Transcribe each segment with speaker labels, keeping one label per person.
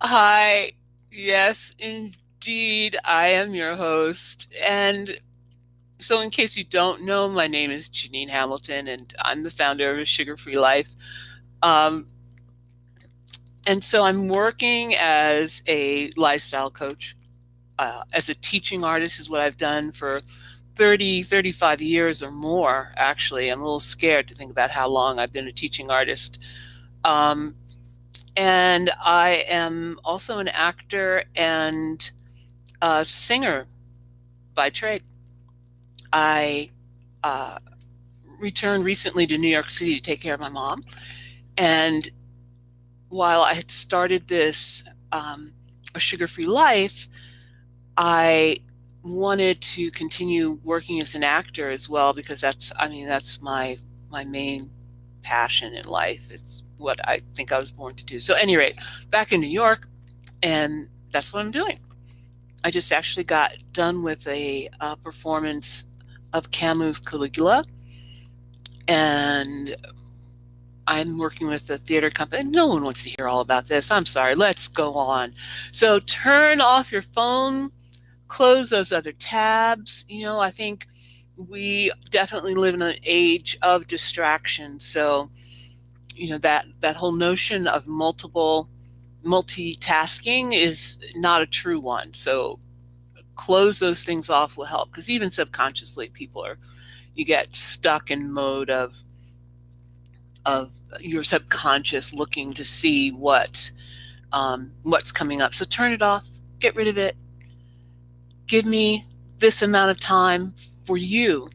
Speaker 1: Hi. Yes, indeed. I am your host. And so, in case you don't know, my name is Janine Hamilton, and I'm the founder of A Sugar Free Life. Um, and so, I'm working as a lifestyle coach, as a teaching artist, is what I've done for 30, 35 years or more, actually. I'm a little scared to think about how long I've been a teaching artist. Um, and I am also an actor and a singer by trade. I uh, returned recently to New York City to take care of my mom. And while I had started this a sugar-free life, I wanted to continue working as an actor as well because that's my main passion in life. It's what I think I was born to do. So, at any rate, back in New York, and that's what I'm doing. I just actually got done with a performance of Camus' Caligula, and I'm working with a theater company. No one wants to hear all about this. I'm sorry. Let's go on. So turn off your phone, close those other tabs. I think we definitely live in an age of distraction. So, that whole notion of multitasking is not a true one. So close those things off will help because even subconsciously you get stuck in mode of your subconscious looking to see what's coming up. So turn it off, get rid of it. Give me this amount of time for you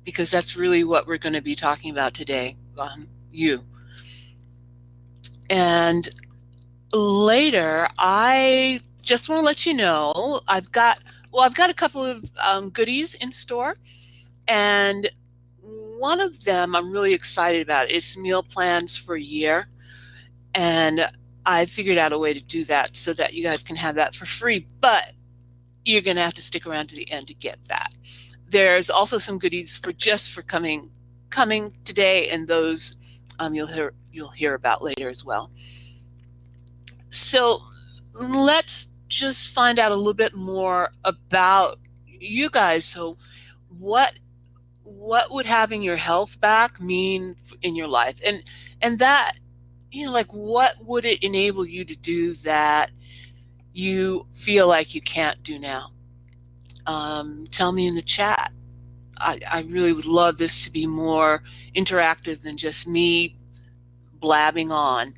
Speaker 1: because that's really what we're going to be talking about today. You. And later, I just want to let you know I've got a couple of goodies in store. And one of them I'm really excited about. It's meal plans for a year. And I figured out a way to do that so that you guys can have that for free. But you're going to have to stick around to the end to get that. There's also some goodies for coming today, and those you'll hear about later as well. So let's just find out a little bit more about you guys. So what what would having your health back mean in your life? And that, like, what would it enable you to do that you feel like you can't do now? Tell me in the chat. I really would love this to be more interactive than just me blabbing on.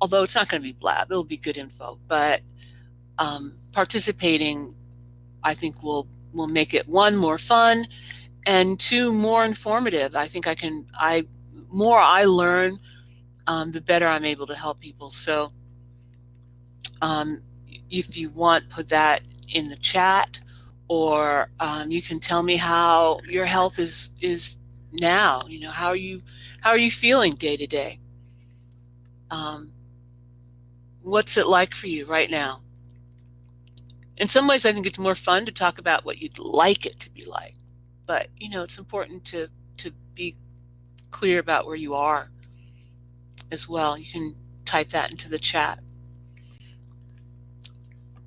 Speaker 1: Although it's not going to be blab, it'll be good info. But participating, I think, will make it, one, more fun, and two, more informative. I think more I learn, the better I'm able to help people. So um, if you want, put that in the chat, or you can tell me how your health is now. How are you feeling day to day? What's it like for you right now? In some ways, I think it's more fun to talk about what you'd like it to be like, but it's important to be clear about where you are as well. You can type that into the chat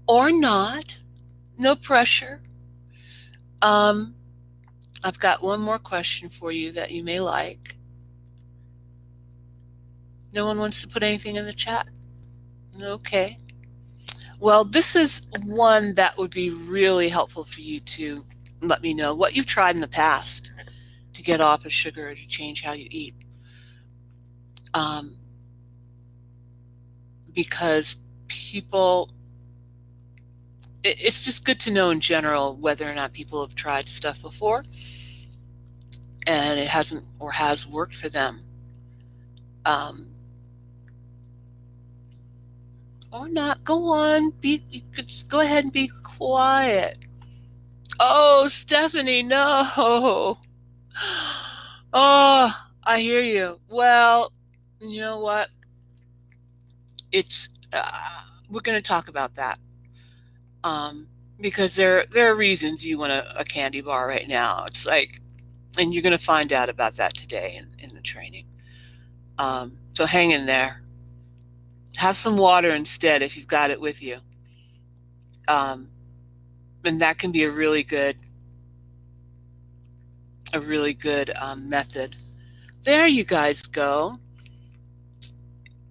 Speaker 1: or not. No pressure. Um, I've got one more question for you that you may like. No one wants to put anything in the chat? Okay. Well, this is one that would be really helpful for you to let me know what you've tried in the past to get off of sugar or to change how you eat. Um, because it's just good to know in general whether or not people have tried stuff before and it hasn't or has worked for them. Um, or not. Go on. You could just go ahead and be quiet. Oh, Stephanie, no. Oh, I hear you. Well, you know what? It's we're going to talk about that. Because there are reasons you want a candy bar right now. It's like, and you're going to find out about that today in the training. So hang in there. Have some water instead if you've got it with you. Um, and that can be a really good method. There you guys go.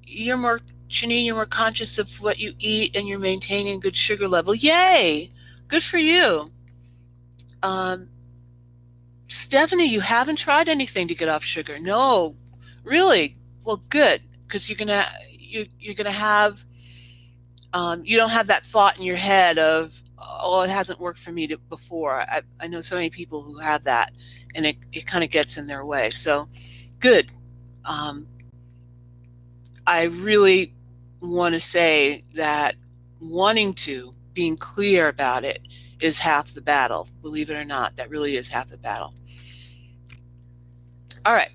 Speaker 1: You're more, Janine, you're more conscious of what you eat and you're maintaining a good sugar level. Yay! Good for you. Um, Stephanie, you haven't tried anything to get off sugar. No, really? Well, good, because you're gonna have you don't have that thought in your head of, oh, it hasn't worked for me before. I know so many people who have that, and it kind of gets in their way. So, good. Um, I really want to say that being clear about it is half the battle. Believe it or not, that really is half the battle. All right.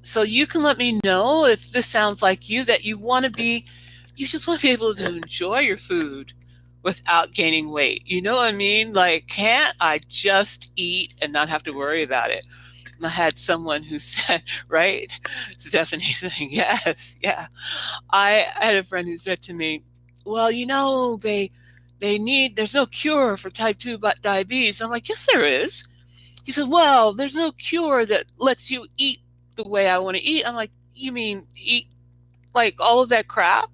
Speaker 1: So you can let me know if this sounds like you, that you just want to be able to enjoy your food without gaining weight. You know what I mean? Like, can't I just eat and not have to worry about it? I had someone who said, right? Stephanie saying, yes, yeah. I had a friend who said to me, well, there's no cure for type 2 diabetes. I'm like, yes, there is. He said, well, there's no cure that lets you eat the way I want to eat. I'm like, you mean eat like all of that crap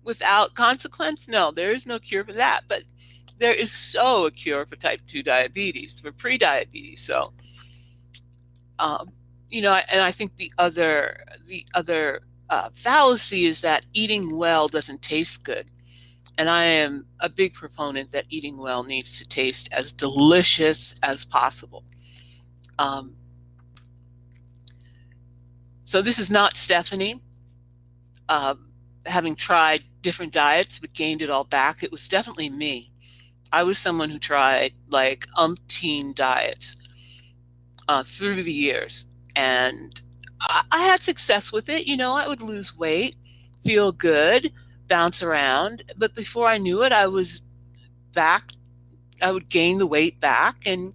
Speaker 1: without consequence? No, there is no cure for that. But there is a cure for type 2 diabetes, for pre-diabetes. So, and I think the other fallacy is that eating well doesn't taste good. And I am a big proponent that eating well needs to taste as delicious as possible. So this is not Stephanie, having tried different diets but gained it all back. It was definitely me. I was someone who tried like umpteen diets through the years, and I had success with it. I would lose weight, feel good, bounce around, but before I knew it, I was back. I would gain the weight back, and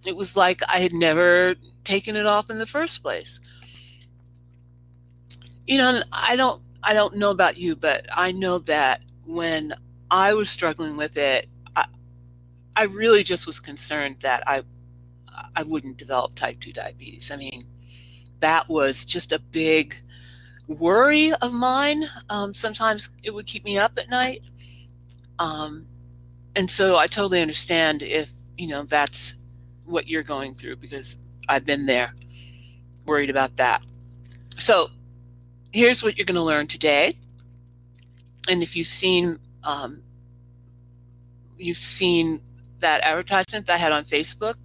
Speaker 1: it was like I had never taken it off in the first place. I don't know about you, but I know that when I was struggling with it, I really just was concerned that I wouldn't develop type 2 diabetes. I mean, that was just a big worry of mine. Sometimes it would keep me up at night. And so I totally understand if, that's what you're going through, because I've been there, worried about that. So here's what you're going to learn today. And if you've seen that advertisement that I had on Facebook,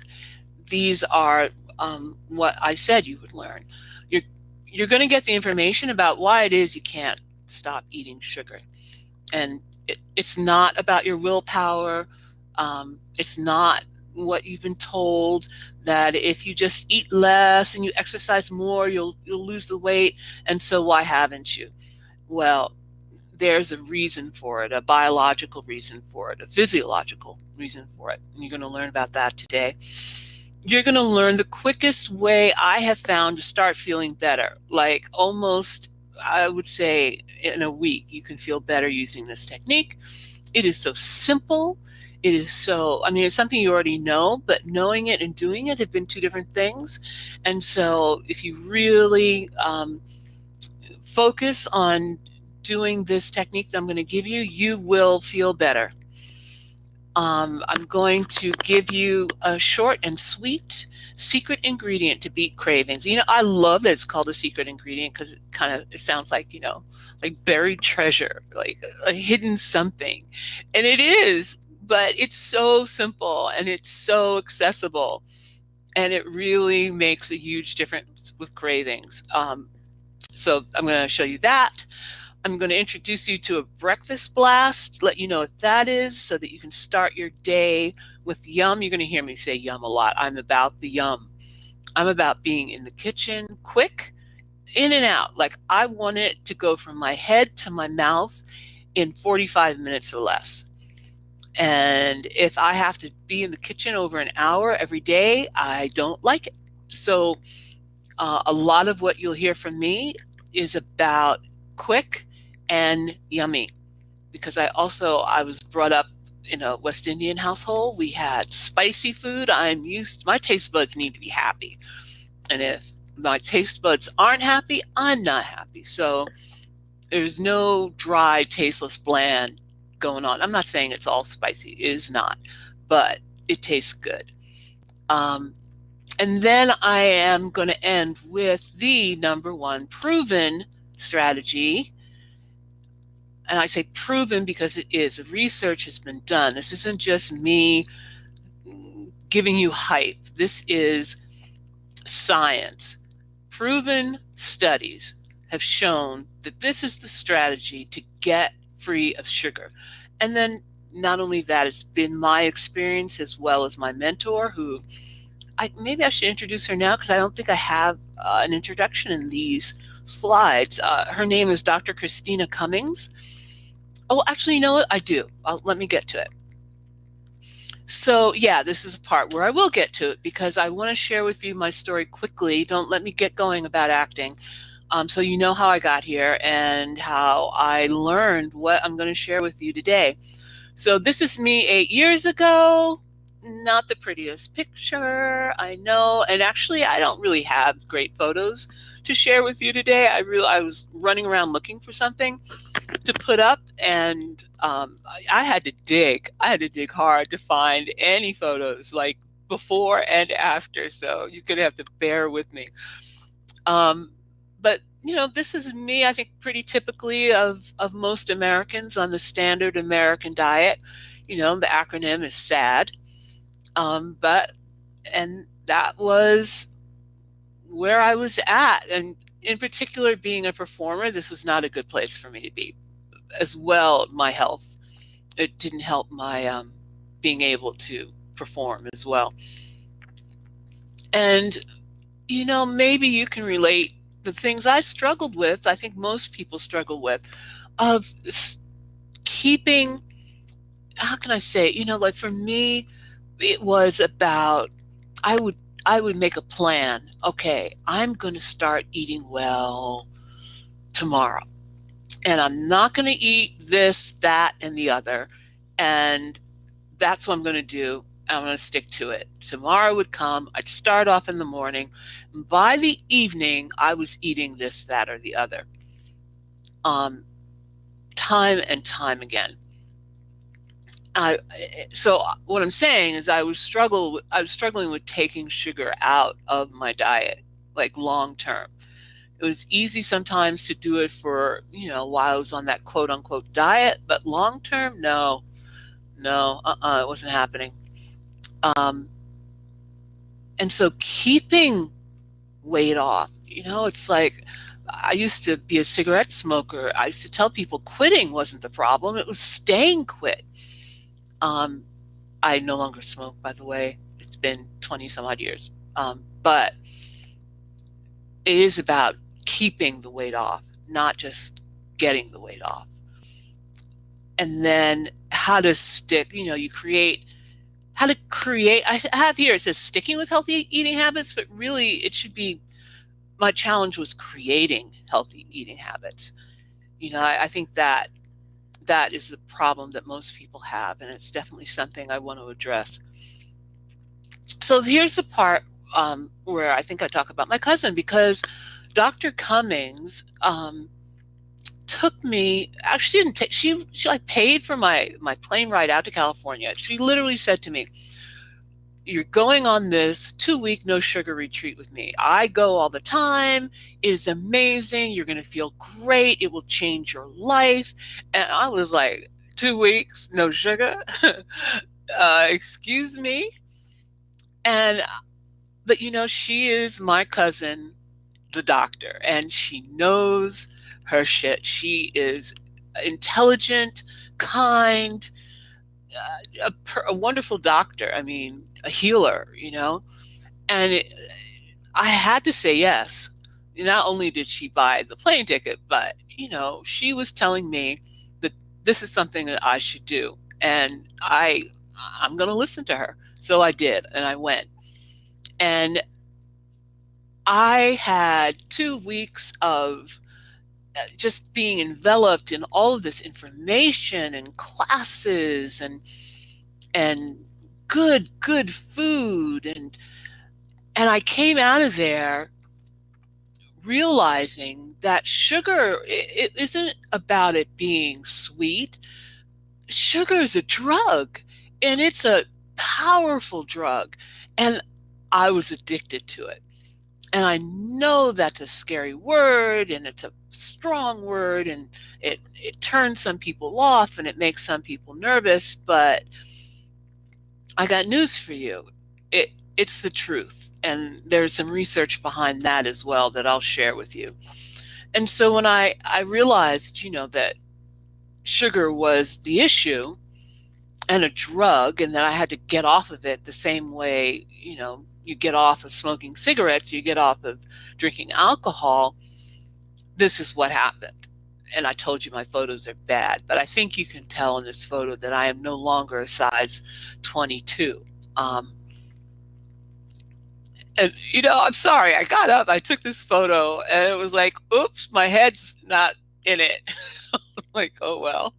Speaker 1: these are what I said you would learn. You're going to get the information about why it is you can't stop eating sugar. And it's not about your willpower. It's not what you've been told, that if you just eat less and you exercise more, you'll lose the weight. And so why haven't you? Well, there's a reason for it, a biological reason for it, a physiological reason for it. And you're going to learn about that today. You're going to learn the quickest way I have found to start feeling better. Like almost, I would say, in a week, you can feel better using this technique. It is so simple. It's something you already know, but knowing it and doing it have been two different things. And so if you really focus on doing this technique that I'm going to give you, you will feel better. I'm going to give you a short and sweet secret ingredient to beat cravings. I love that it's called a secret ingredient, because it sounds like, like buried treasure, like a hidden something. And it is, but it's so simple and it's so accessible. And it really makes a huge difference with cravings. So I'm going to show you that. I'm going to introduce you to a breakfast blast, let you know what that is, so that you can start your day with yum. You're going to hear me say yum a lot. I'm about the yum. I'm about being in the kitchen, quick, in and out. Like, I want it to go from my head to my mouth in 45 minutes or less. And if I have to be in the kitchen over an hour every day, I don't like it. So a lot of what you'll hear from me is about quick and yummy. Because I was brought up in a West Indian household. We had spicy food. My taste buds need to be happy. And if my taste buds aren't happy, I'm not happy. So there's no dry, tasteless, bland going on. I'm not saying it's all spicy. It is not, but it tastes good. Um, and then I am going to end with the number one proven strategy. And I say proven because it is. Research has been done. This isn't just me giving you hype. This is science. Proven studies have shown that this is the strategy to get free of sugar. And then not only that, it's been my experience as well as my mentor, who maybe I should introduce her now because I don't think I have an introduction in these slides. Her name is Dr. Christina Cummings. Oh, actually, you know what? I do. Let me get to it. So yeah, this is a part where I will get to it because I want to share with you my story quickly. Don't let me get going about acting. So you know how I got here and how I learned what I'm going to share with you today. So this is me 8 years ago. Not the prettiest picture, I know. And actually, I don't really have great photos to share with you today. I was running around looking for something to put up, and I had to dig. I had to dig hard to find any photos like before and after. So you're gonna have to bear with me. But this is me. I think pretty typically of most Americans on the standard American diet. The acronym is SAD. And that was where I was at. And in particular, being a performer, this was not a good place for me to be. As well, my health, it didn't help my being able to perform as well. And, maybe you can relate the things I struggled with, I think most people struggle with, of keeping, how can I say it? Like for me, it was about, I would make a plan. Okay, I'm going to start eating well tomorrow. And I'm not going to eat this, that, and the other. And that's what I'm going to do. I'm going to stick to it. Tomorrow would come. I'd start off in the morning. And by the evening, I was eating this, that, or the other. Time and time again. So what I'm saying is I was struggling with taking sugar out of my diet, like long term. It was easy sometimes to do it for, while I was on that quote unquote diet, but long term, no, it wasn't happening. And so keeping weight off, it's like, I used to be a cigarette smoker. I used to tell people quitting wasn't the problem. It was staying quit. I no longer smoke, by the way. It's been 20 some odd years. But it is about keeping the weight off, not just getting the weight off. And then how to stick, how to create, I have here, it says sticking with healthy eating habits, but really it should be, my challenge was creating healthy eating habits. I think that is the problem that most people have, and it's definitely something I want to address. So here's the part where I think I talk about my cousin, because Dr. Cummings took me, actually didn't take, she like paid for my plane ride out to California. She literally said to me, "You're going on this 2-week no sugar retreat with me. I go all the time. It is amazing. You're going to feel great. It will change your life." And I was like, 2 weeks, no sugar? Excuse me? But she is my cousin, the doctor, and she knows her shit. She is intelligent, kind, a wonderful doctor. I mean, a healer, and I had to say yes. Not only did she buy the plane ticket, but, she was telling me that this is something that I should do. And I'm going to listen to her. So I did, and I went. And I had 2 weeks of just being enveloped in all of this information and classes and good food, and I came out of there realizing that sugar, it isn't about it being sweet. Sugar is a drug, and it's a powerful drug, and I was addicted to it. And I know that's a scary word, and it's a strong word, and it turns some people off and it makes some people nervous, but I got news for you. It's the truth. And there's some research behind that as well that I'll share with you. And so when I realized, that sugar was the issue and a drug, and that I had to get off of it the same way, you get off of smoking cigarettes, you get off of drinking alcohol, this is what happened. And I told you my photos are bad, but I think you can tell in this photo that I am no longer a size 22. And, I'm sorry, I got up, I took this photo, and it was like, oops, my head's not in it. Like, oh, well,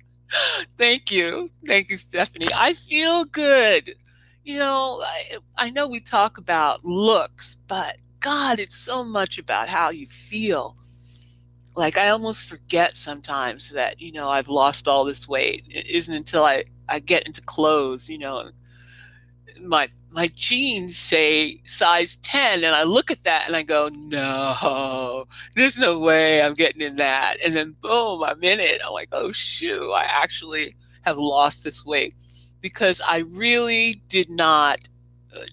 Speaker 1: thank you. Thank you, Stephanie. I feel good. I know we talk about looks, but God, it's so much about how you feel. Like, I almost forget sometimes that, I've lost all this weight. It isn't until I get into clothes, my jeans say size 10, and I look at that and I go, no, there's no way I'm getting in that. And then boom, I'm in it. I'm like, oh shoot, I actually have lost this weight because I really did not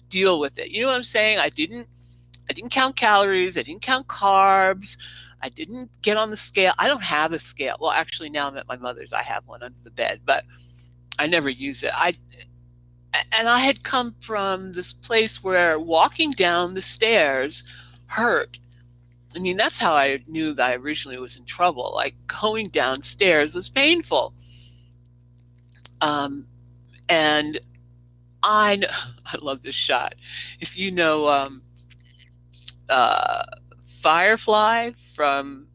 Speaker 1: deal with it. You know what I'm saying? I didn't count calories. I didn't count carbs. I didn't get on the scale. I don't have a scale. Well, actually, now I'm at my mother's. I have one under the bed, but I never use it. And I had come from this place where walking down the stairs hurt. I mean, that's how I knew that I originally was in trouble. Like, going downstairs was painful. And I love this shot. If you know Firefly from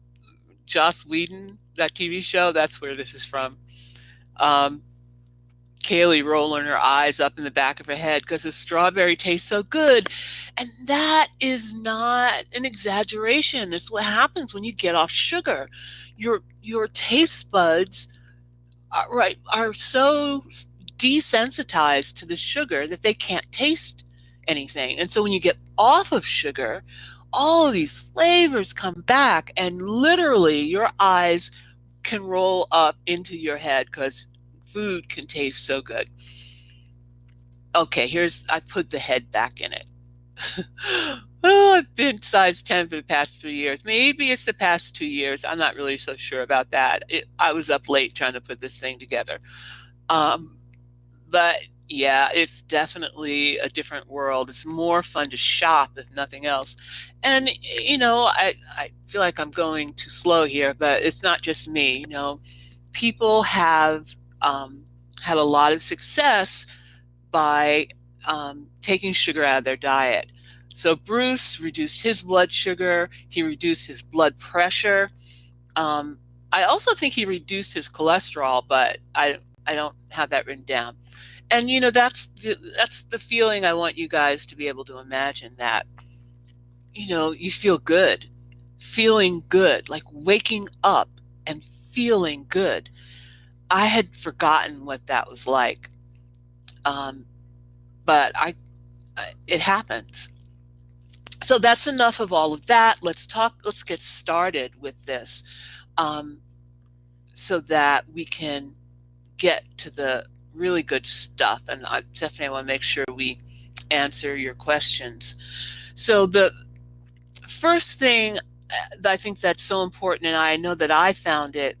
Speaker 1: Joss Whedon, that TV show, that's where this is from. Kaylee rolling her eyes up in the back of her head because the strawberry tastes so good. And that is not an exaggeration. It's what happens when you get off sugar. Your taste buds are so desensitized to the sugar that they can't taste anything. And so when you get off of sugar, all of these flavors come back, and literally your eyes can roll up into your head because food can taste so good. Okay, I put the head back in it. Oh, I've been size 10 for the past 3 years. Maybe it's the past 2 years. I'm not really so sure about that. I was up late trying to put this thing together. But yeah, it's definitely a different world. It's more fun to shop, if nothing else. And, I feel like I'm going too slow here, but it's not just me. People have had a lot of success by taking sugar out of their diet. So Bruce reduced his blood sugar. He reduced his blood pressure. I also think he reduced his cholesterol, but I don't have that written down. And that's the feeling I want you guys to be able to imagine, that you feel good, feeling good, like waking up and feeling good. I had forgotten what that was like, but it happens. So that's enough of all of that. Let's get started with this, so that we can get to the really good stuff. And Stephanie, I want to make sure we answer your questions. So the first thing that I think that's so important, and I know that I found it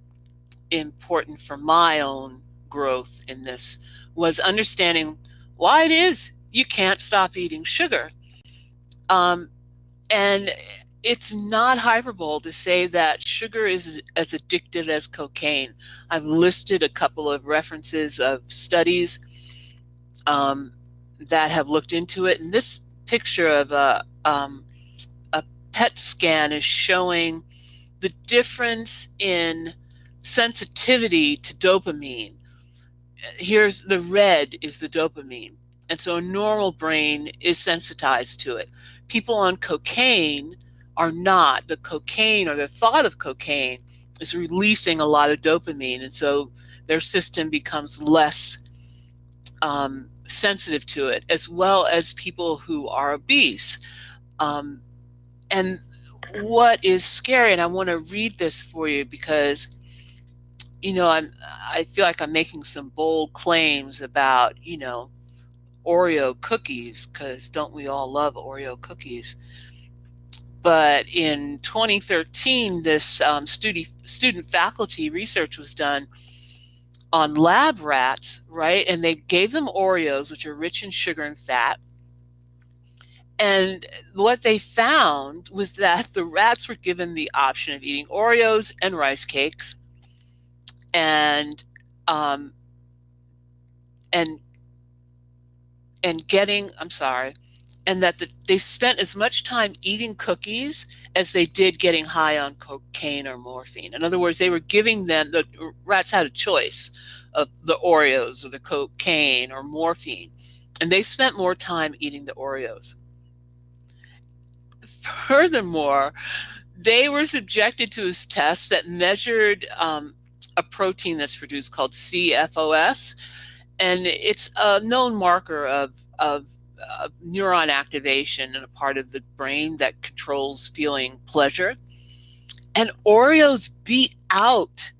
Speaker 1: important for my own growth in this, was understanding why it is you can't stop eating sugar. And it's not hyperbole to say that sugar is as addictive as cocaine. I've listed a couple of references of studies that have looked into it. And this picture of a PET scan is showing the difference in sensitivity to dopamine. Here's the red is the dopamine. And so a normal brain is sensitized to it. People on cocaine are not. The cocaine, or the thought of cocaine, is releasing a lot of dopamine. And so their system becomes less sensitive to it, as well as people who are obese. And what is scary, and I want to read this for you because, I feel like I'm making some bold claims about, Oreo cookies, because don't we all love Oreo cookies? But in 2013, this student faculty research was done on lab rats, right? And they gave them Oreos, which are rich in sugar and fat. And what they found was that the rats were given the option of eating Oreos and rice cakes, and and getting, and that they spent as much time eating cookies as they did getting high on cocaine or morphine. In other words, they were giving them, the rats had a choice of the Oreos or the cocaine or morphine, and they spent more time eating the Oreos. Furthermore, they were subjected to a test that measured a protein that's produced called c-Fos, and it's a known marker of neuron activation in a part of the brain that controls feeling pleasure. And Oreos beat out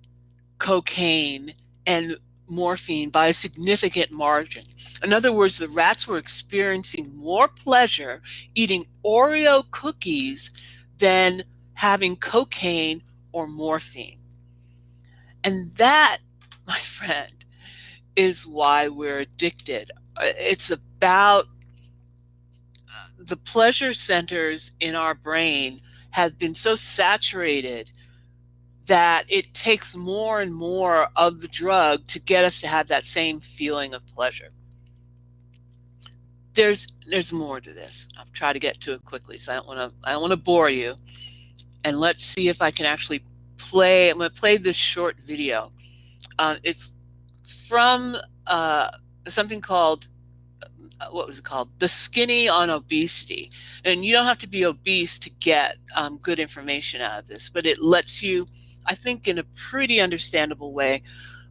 Speaker 1: cocaine and morphine by a significant margin. In other words, the rats were experiencing more pleasure eating Oreo cookies than having cocaine or morphine. And that, my friend, is why we're addicted. It's about the pleasure centers in our brain have been so saturated that it takes more and more of the drug to get us to have that same feeling of pleasure. There's more to this. I'll try to get to it quickly, so I don't want to bore you. And let's see if I can actually play. I'm going to play this short video. It's from something called, what was it called? The Skinny on Obesity. And you don't have to be obese to get good information out of this, but it lets you, I think in a pretty understandable way,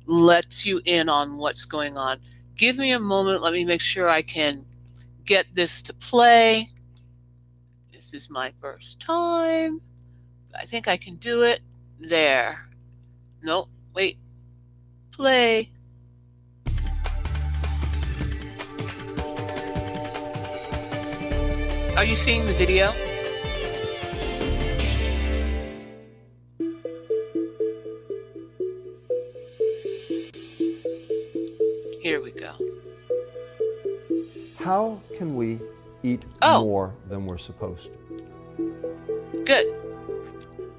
Speaker 1: lets you in on what's going on. Give me a moment. Let me make sure I can get this to play. This is my first time. I think I can do it. There. Nope. Wait. Play. Are you seeing the video? Here we go.
Speaker 2: How can we eat more than we're supposed to?
Speaker 1: Good.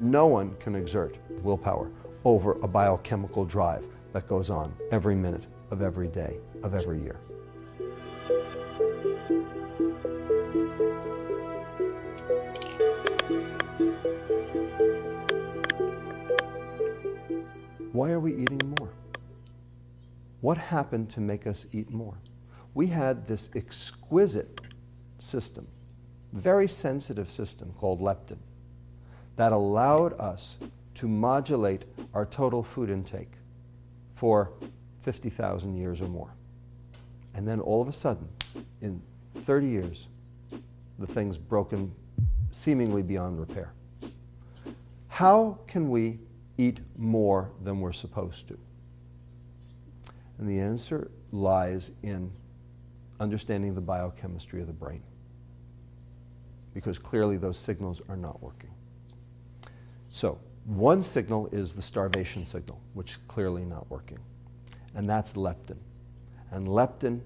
Speaker 2: No one can exert willpower over a biochemical drive that goes on every minute of every day of every year. Why are we eating more? What happened to make us eat more? We had this exquisite system, very sensitive system called leptin, that allowed us to modulate our total food intake for 50,000 years or more. And then all of a sudden, in 30 years, the thing's broken seemingly beyond repair. How can we eat more than we're supposed to? And the answer lies in understanding the biochemistry of the brain, because clearly those signals are not working. So one signal is the starvation signal, which is clearly not working, and that's leptin. And leptin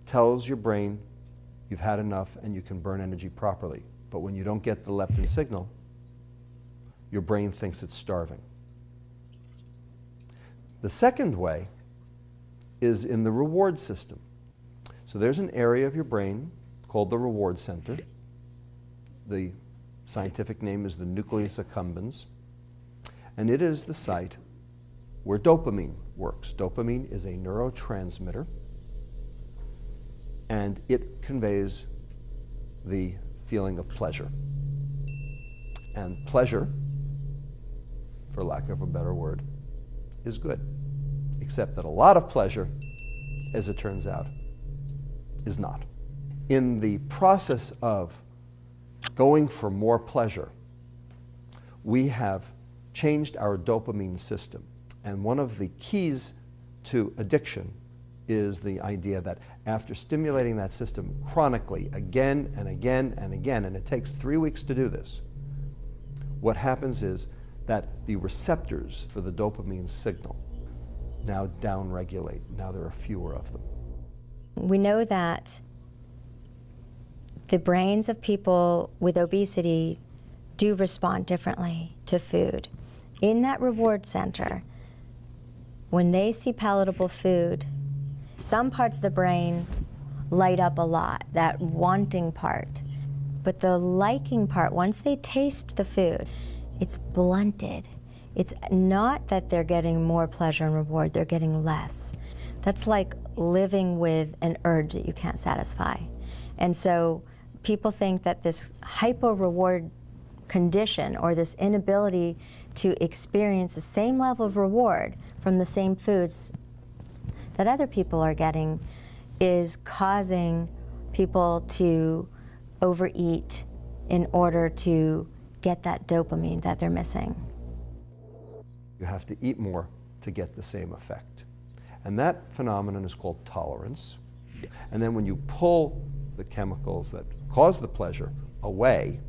Speaker 2: tells your brain you've had enough and you can burn energy properly. But when you don't get the leptin signal, your brain thinks it's starving. The second way is in the reward system. So there's an area of your brain called the reward center. The scientific name is the nucleus accumbens. And it is the site where dopamine works. Dopamine is a neurotransmitter, and it conveys the feeling of pleasure. And pleasure, for lack of a better word, is good. Except that a lot of pleasure, as it turns out, is not. In the process of going for more pleasure, we have changed our dopamine system. And one of the keys to addiction is the idea that after stimulating that system chronically, again and again and again, and it takes 3 weeks to do this, what happens is that the receptors for the dopamine signal now downregulate. Now there are fewer of them.
Speaker 3: We know that the brains of people with obesity do respond differently to food. In that reward center, when they see palatable food, some parts of the brain light up a lot, that wanting part. But the liking part, once they taste the food, it's blunted. It's not that they're getting more pleasure and reward, they're getting less. That's like living with an urge that you can't satisfy. And so people think that this hypo-reward condition, or this inability to experience the same level of reward from the same foods that other people are getting, is causing people to overeat in order to get that dopamine that they're missing.
Speaker 2: You have to eat more to get the same effect. And that phenomenon is called tolerance. And then when you pull the chemicals that cause the pleasure away,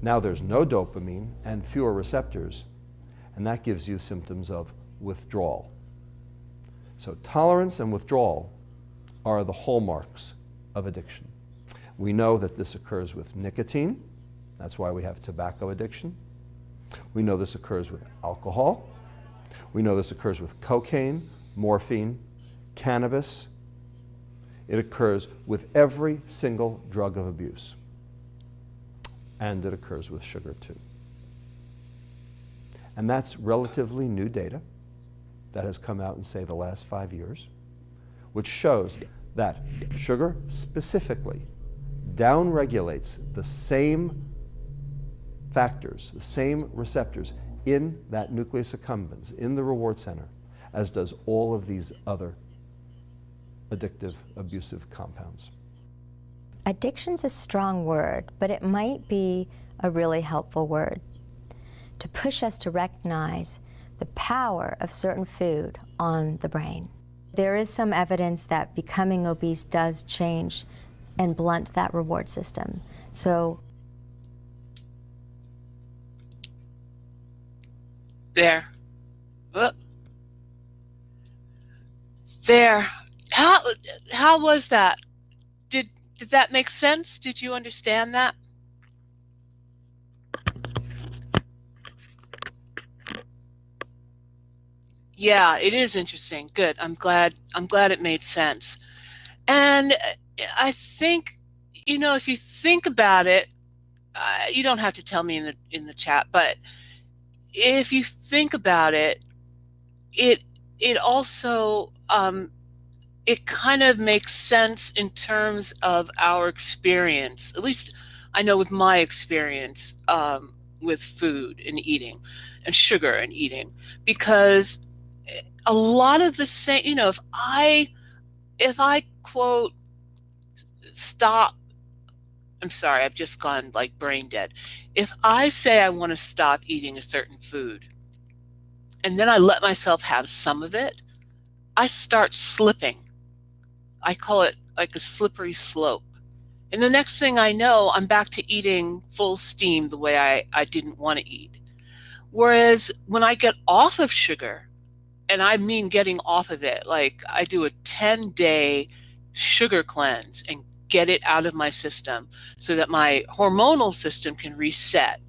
Speaker 2: now there's no dopamine and fewer receptors, and that gives you symptoms of withdrawal. So tolerance and withdrawal are the hallmarks of addiction. We know that this occurs with nicotine. That's why we have tobacco addiction. We know this occurs with alcohol. We know this occurs with cocaine, morphine, cannabis. It occurs with every single drug of abuse. And it occurs with sugar too. And that's relatively new data that has come out in, say, the last 5 years, which shows that sugar specifically downregulates the same factors, the same receptors in that nucleus accumbens, in the reward center, as does all of these other addictive, abusive compounds.
Speaker 3: Addiction's a strong word, but it might be a really helpful word to push us to recognize the power of certain food on the brain. There is some evidence that becoming obese does change and blunt that reward system. So
Speaker 1: there. There. How was that? Did that make sense? Did you understand that? Yeah, it is interesting. Good. I'm glad it made sense. And I think, if you think about it, you don't have to tell me in the chat, but if you think about it, it also it kind of makes sense in terms of our experience. At least I know with my experience with food and eating and sugar and eating, because a lot of the same, if I quote, stop, I'm sorry, I've just gone like brain dead. If I say I want to stop eating a certain food, and then I let myself have some of it, I start slipping. I call it like a slippery slope. And the next thing I know, I'm back to eating full steam the way I didn't want to eat. Whereas when I get off of sugar, and I mean getting off of it, like I do a 10-day sugar cleanse and get it out of my system so that my hormonal system can reset.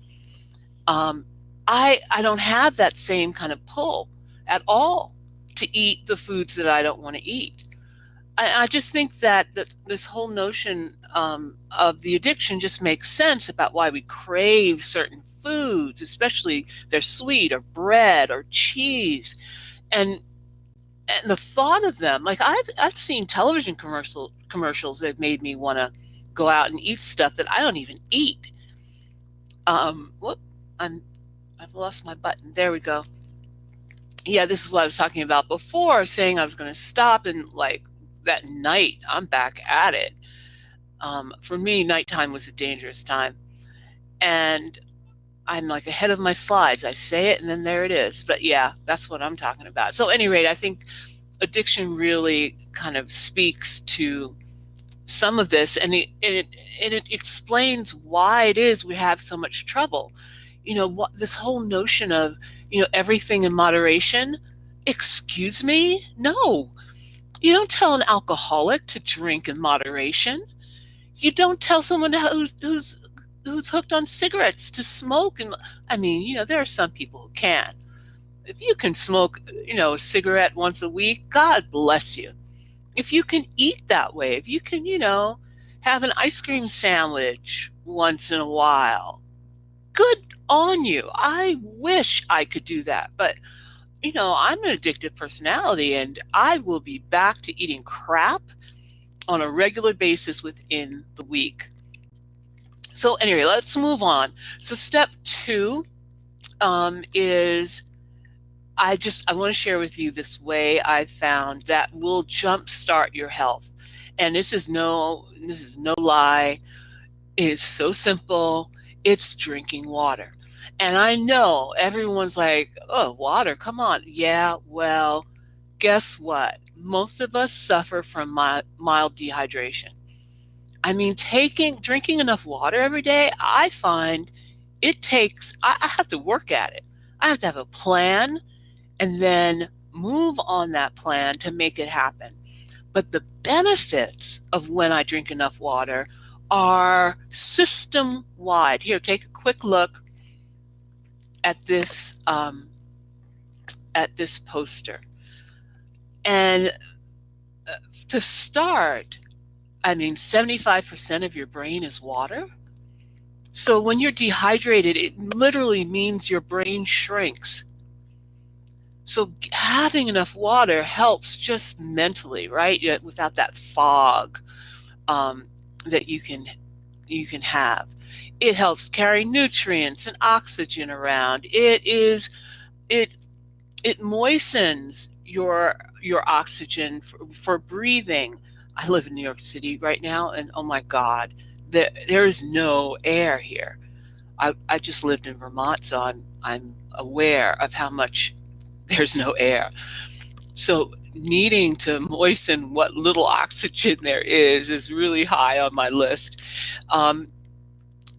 Speaker 1: I don't have that same kind of pull at all to eat the foods that I don't want to eat. I just think that this whole notion of the addiction just makes sense about why we crave certain foods, especially they're sweet or bread or cheese, and the thought of them, like I've seen television commercials that made me want to go out and eat stuff that I don't even eat. Whoop, I've lost my button. There we go. Yeah, this is what I was talking about before, saying I was going to stop, and like that night, I'm back at it. For me, nighttime was a dangerous time, and I'm like ahead of my slides. I say it, and then there it is. But yeah, that's what I'm talking about. So, at any rate, I think addiction really kind of speaks to some of this, and it explains why it is we have so much trouble. What this whole notion of everything in moderation. Excuse me? No, you don't tell an alcoholic to drink in moderation. You don't tell someone who's hooked on cigarettes to smoke. And I mean, there are some people who can. If you can smoke, a cigarette once a week, God bless you. If you can eat that way, if you can, have an ice cream sandwich once in a while, good on you. I wish I could do that. But, I'm an addictive personality, and I will be back to eating crap on a regular basis within the week. So anyway, let's move on. So step 2 is I want to share with you this way I found that will jumpstart your health. And this is no lie. It is so simple. It's drinking water. And I know everyone's like, oh, water, come on. Yeah, well, guess what? Most of us suffer from mild dehydration. I mean, drinking enough water every day, I find I have to work at it. I have to have a plan and then move on that plan to make it happen. But the benefits of when I drink enough water are system-wide. Here, take a quick look at this poster. And to start, I mean, 75% of your brain is water. So when you're dehydrated, it literally means your brain shrinks. So having enough water helps just mentally, right? Without that fog that you can have. It helps carry nutrients and oxygen around. It moistens your oxygen for breathing. I live in New York City right now, and oh my God, there is no air here. I just lived in Vermont, so I'm aware of how much there's no air. So needing to moisten what little oxygen there is really high on my list.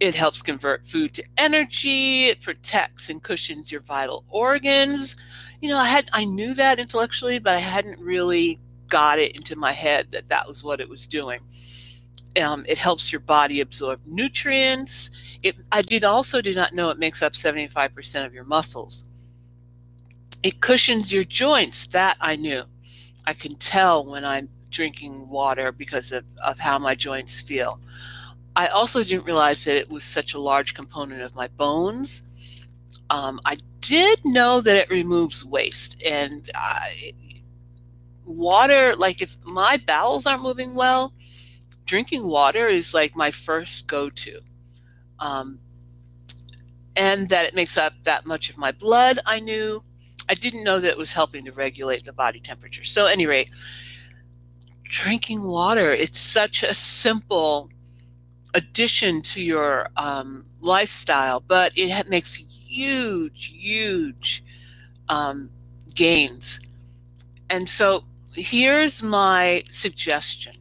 Speaker 1: It helps convert food to energy. It protects and cushions your vital organs. I knew that intellectually, but I hadn't really got it into my head that was what it was doing. It helps your body absorb nutrients. I did not know it makes up 75% of your muscles. It cushions your joints. That I knew. I can tell when I'm drinking water because of how my joints feel. I also didn't realize that it was such a large component of my bones. I did know that it removes waste, and water, like if my bowels aren't moving well, drinking water is like my first go-to. And that it makes up that much of my blood, I knew. I didn't know that it was helping to regulate the body temperature. So at any rate, drinking water, it's such a simple addition to your lifestyle, but it makes huge gains. And so here's my suggestion.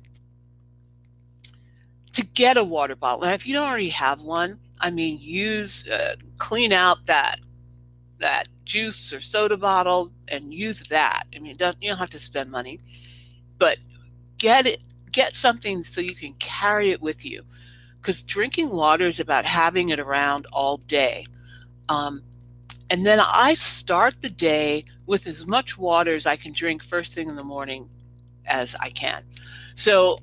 Speaker 1: To get a water bottle, and if you don't already have one, I mean, clean out that juice or soda bottle and use that. I mean, you don't have to spend money, but get something so you can carry it with you, because drinking water is about having it around all day. And then I start the day with as much water as I can drink first thing in the morning as I can. So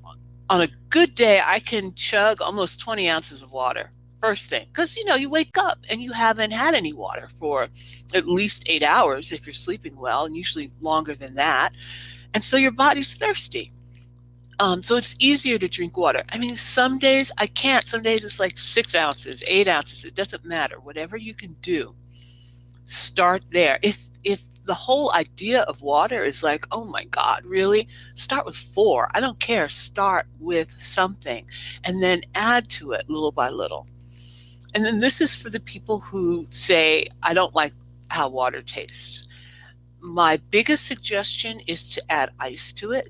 Speaker 1: on a good day, I can chug almost 20 ounces of water first thing, because you wake up and you haven't had any water for at least 8 hours if you're sleeping well, and usually longer than that. And so your body's thirsty. So it's easier to drink water. I mean, some days I can't. Some days it's like 6 ounces, 8 ounces. It doesn't matter. Whatever you can do, start there. If the whole idea of water is like, oh my God, really? Start with 4. I don't care. Start with something and then add to it little by little. And then this is for the people who say, I don't like how water tastes. My biggest suggestion is to add ice to it,